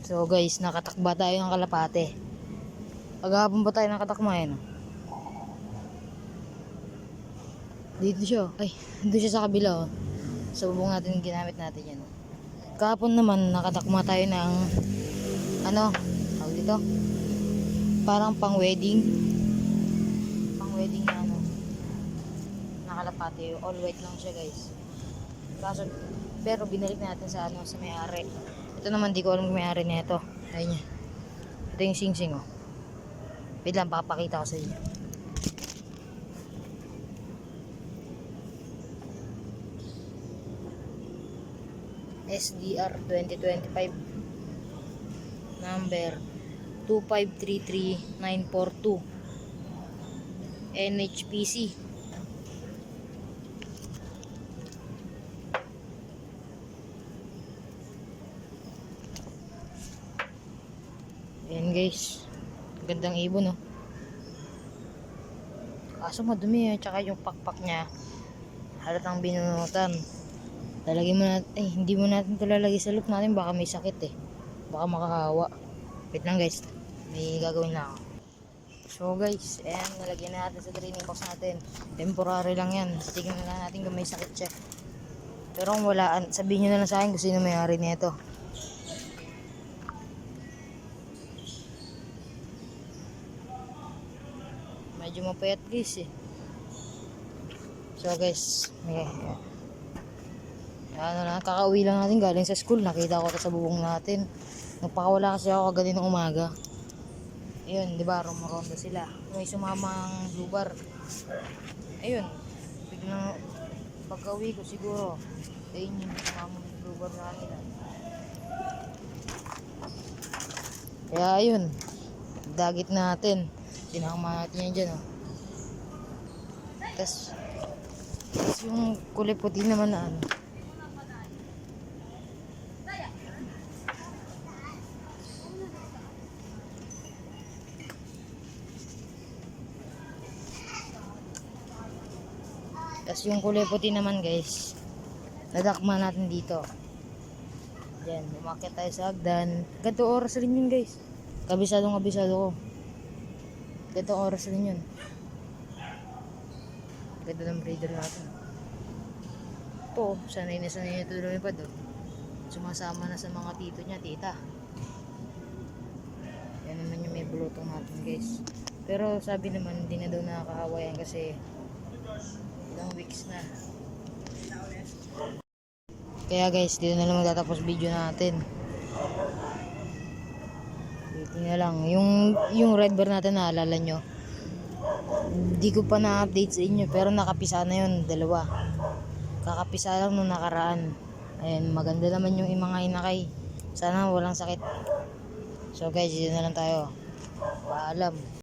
So guys, nakatakba tayo ng kalapate. Paghapon ba tayo nakatakma eh, no? Dito siya. Ay, dito siya sa kabila, oh. Sa bubong natin, ginamit natin yan. Kahapon naman, nakatakma tayo ng ano, tawag dito? Parang pang wedding. Pang wedding na ano, nakalapate. All white lang siya guys. Kaso, pero binalik natin sa ano, sa may-ari. Ito naman, di ko alam kung may-ari na ito. Ayun niya. Ito yung sing-sing, oh. Wait lang, papakita ko sa inyo. SDR 2025 number 2533942 NHPC. Ayan guys, gandang ibon, no? Kaso madumi, tsaka yung pakpak nya halatang binunutan. Lalagyan mo natin, hindi mo natin ito lalagay sa loop natin, baka may sakit eh, baka makahawa. Wait lang guys, may gagawin na ako. So guys, ayan, nalagyan na natin sa draining box natin. Temporary lang yan, tignan na lang natin kung may sakit siya. Pero kung wala, sabihin nyo na lang sa akin kung sino may-ari nito. Medyo mapayat guys eh. So guys, ano na, kakauwi lang natin galing sa school. Nakita ko ito sa bubong natin. Nagpakawala kasi ako kagad ng umaga. Ayun, di ba, rumaronda sila. May sumamang blue bar. Ayun, biglang pagka-uwi ko siguro, ayun yung sumamang blue bar na kanila. Kaya ayun, dagit natin. Tinakama natin yan dyan, oh. Tapos yung kulay puti naman na ano. Tapos yung kulay puti naman guys, nadakma natin dito. Diyan, umakyat tayo sa hagdan. Ganto oras rin yun guys. Kabisadong ko. Ganto oras rin yun. Ganda ng breeder natin. Ito, sanay na ito lumipad, oh. Sumasama na sa mga tito niya, tita. Yan naman yung may bulutong natin guys. Pero sabi naman, hindi na daw nakakahawa yan kasi ilang weeks na. Kaya guys, dito na lang magtatapos video natin. Dito na lang. Yung red bar natin, naalala nyo, hindi ko pa na-update sa inyo, pero nakapisa na yun, dalawa. Kakapisa lang nung nakaraan. Ayan, maganda naman yung mga inakay. Sana walang sakit. So guys, dito na lang tayo. Paalam.